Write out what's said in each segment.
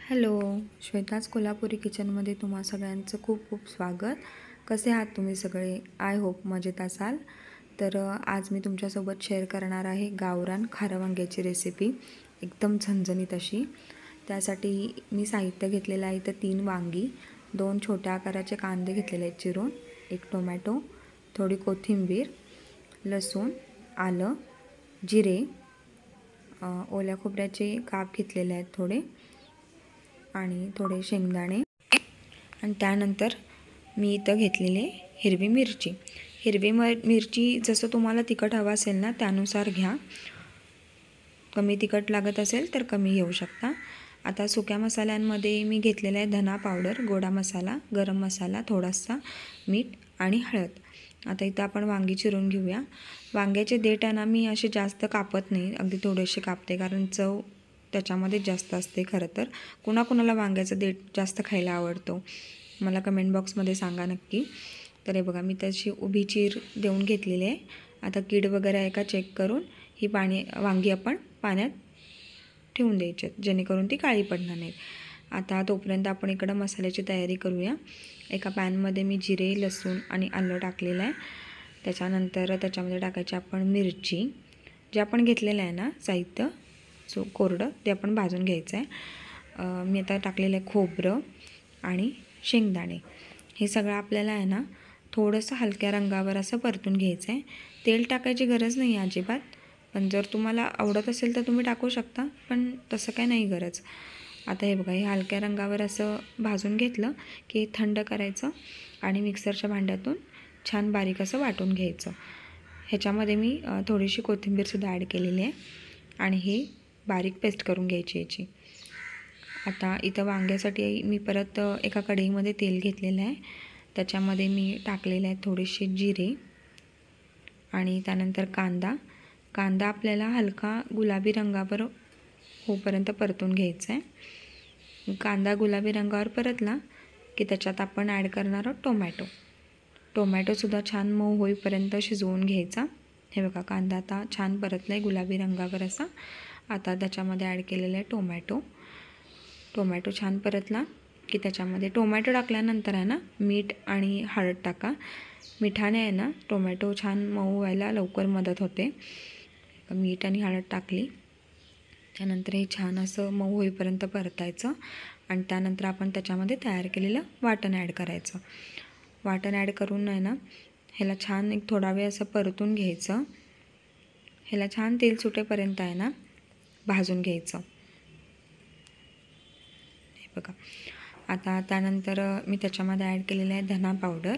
Hello, Shweta's Kolhapuri किचनमध्ये तुम्हा सगळ्यांचं खूप खूप स्वागत. कसे आहात तुम्ही सगळे? आय होप मजेत असाल. तर आज मी तुमच्यासोबत शेअर करणार आहे गावरान खारं वांग्याची रेसिपी, एकदम झणझणीत अशी. त्यासाठी मी साहित्य घेतलेलं आहे. इथं 3 वांगी, 2 छोट्या आकाराचे कांदे घेतलेले आहेत चिरून, 1 टोमॅटो, थोडी कोथिंबीर, लसूण, आलं, जिरे, ओल्या खोबऱ्याचे काप घेतलेले आहेत थोडे, आणि थोडे शेंगदाणे. आणि त्यानंतर मी इथं घेतलेले हिरवी मिरची. हिरवी मिरची जसं तुम्हाला तिखट हवं असेल ना त्यानुसार घ्या. कमी तिखट लागत असेल तर कमी घेऊ शकता. आता सुक्या मसाल्यांमध्ये मी घेतलेला आहे धना पावडर, गोडा मसाला, गरम मसाला, थोडासा मीठ आणि हळद. आता इथं आपण वांगी चिरून घेऊया. वांग्याचे देठ आहे ना मी असे जास्त कापत नाही, अगदी थोडेसे कापते, कारण चव त्याच्यामध्ये जास्त असते. खरं तर कुणाकुणाला वांग्याचं देठ जास्त खायला आवडतो, मला कमेंट बॉक्समध्ये सांगा नक्की. तर हे बघा, मी तशी उभी चीर देऊन घेतलेली आहे. आता कीड वगैरे आहे का चेक करून ही वांगी आपण पाण्यात ठेवून द्यायची, जेणेकरून ती काळी पडणार नाहीत. आता तोपर्यंत आपण इकडं मसाल्याची तयारी करूया. एका पॅनमध्ये मी जिरे, लसूण आणि आलं टाकलेलं आहे. त्याच्यानंतर त्याच्यामध्ये टाकायची आपण मिरची, जे आपण घेतलेलं आहे ना साहित्य कोरडं, ते आपण भाजून घ्यायचं आहे. मी आता टाकलेलं आहे खोबरं आणि शेंगदाणे. हे सगळं आपल्याला आहे ना थोडंसं हलक्या रंगावर असं परतून घ्यायचं आहे. तेल टाकायची गरज नाही आहे अजिबात, पण जर तुम्हाला आवडत असेल तर तुम्ही टाकू शकता, पण तसं काय नाही गरज. आता हे बघा, हे हलक्या रंगावर असं भाजून घेतलं की थंड करायचं आणि मिक्सरच्या भांड्यातून छान बारीक असं वाटून घ्यायचं. ह्याच्यामध्ये मी थोडीशी कोथिंबीरसुद्धा ॲड केलेली आहे आणि हे बारीक पेस्ट करून घ्यायची याची. आता इथं वांग्यासाठी मी परत एका कढईमध्ये तेल घेतलेलं आहे. त्याच्यामध्ये मी टाकलेले आहे थोडेसे जिरे आणि त्यानंतर कांदा आपल्याला हलका गुलाबी रंगावर होईपर्यंत परतून घ्यायचा आहे. कांदा गुलाबी रंगावर परतला की त्याच्यात आपण ॲड करणार आहोत टोमॅटोसुद्धा छान मऊ होईपर्यंत शिजवून घ्यायचा. हे बघा, कांदा आता छान परतला आहे गुलाबी रंगावर असा. आता त्याच्यामध्ये ॲड केलेलं आहे टोमॅटो छान परतला की त्याच्यामध्ये टोमॅटो टाकल्यानंतर आहे ना मीठ आणि हळद टाका. मिठाने आहे ना टोमॅटो छान मऊ व्हायला लवकर मदत होते. मीठ आणि हळद टाकली, त्यानंतर हे छान असं मऊ होईपर्यंत परतायचं आणि त्यानंतर आपण त्याच्यामध्ये तयार केलेलं वाटण ॲड करायचं. वाटण ॲड करून आहे ना ह्याला छान एक थोडा वेळ असं परतून घ्यायचं. ह्याला छान तेल सुटेपर्यंत आहे ना भाजून घ्यायचं. हे बघा, आता त्यानंतर मी त्याच्यामध्ये ॲड केलेलं आहे धना पावडर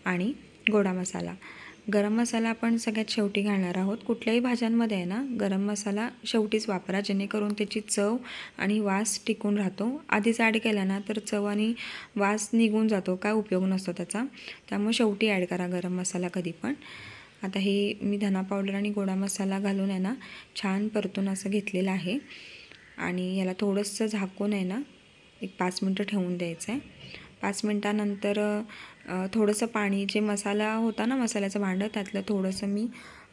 आणि गोडा मसाला. गरम मसाला आपण सगळ्यात शेवटी घालणार आहोत. कुठल्याही भाज्यांमध्ये आहे ना गरम मसाला शेवटीच वापरा, जेणेकरून त्याची चव आणि वास टिकून राहतो. आधीच ॲड केला ना तर चव आणि वास निघून जातो, काय उपयोग नसतो त्याचा. त्यामुळे शेवटी ॲड करा गरम मसाला कधी पण. आता हे मी धना पावडर आणि गोडा मसाला घालून आहे ना छान परतून असं घेतलेलं आहे आणि याला थोडंसं झाकून आहे ना एक 5 मिनटं ठेवून द्यायचं आहे. 5 मिनटानंतर थोडंसं पाणी, जे मसाला होता ना मसाल्याचं भांडं, त्यातलं थोडंसं मी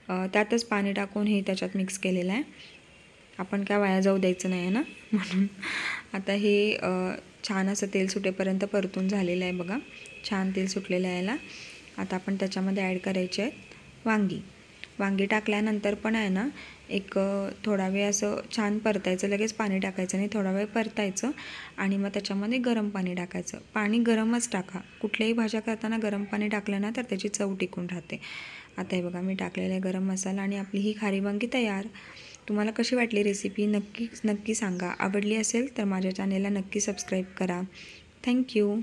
त्यातच पाणी टाकून हे त्याच्यात मिक्स केलेलं आहे. आपण काय वाया जाऊ द्यायचं नाही आहे ना, म्हणून. आता हे छान असं तेल सुटेपर्यंत परतून झालेलं आहे बघा, छान तेल सुटलेलं आहे याला. आता आपण त्याच्यामध्ये ॲड करायचे आहेत वांगी टाकल्यानंतर पण आहे ना एक थोडा वेळ असं छान परतायचं, लगेच पाणी टाकायचं नाही, थोडा वेळ परतायचं आणि मग त्याच्यामध्ये गरम पाणी टाकायचं. पाणी गरमच टाका, कुठल्याही भाज्या करताना गरम पाणी टाकलं ना तर त्याची चव टिकून राहते. आता हे बघा, मी टाकलेला आहे गरम मसाला आणि आपली ही खारी वांगी तयार. तुम्हाला कशी वाटली रेसिपी नक्की सांगा. आवडली असेल तर माझ्या चॅनेलला नक्की सबस्क्राईब करा. थँक्यू.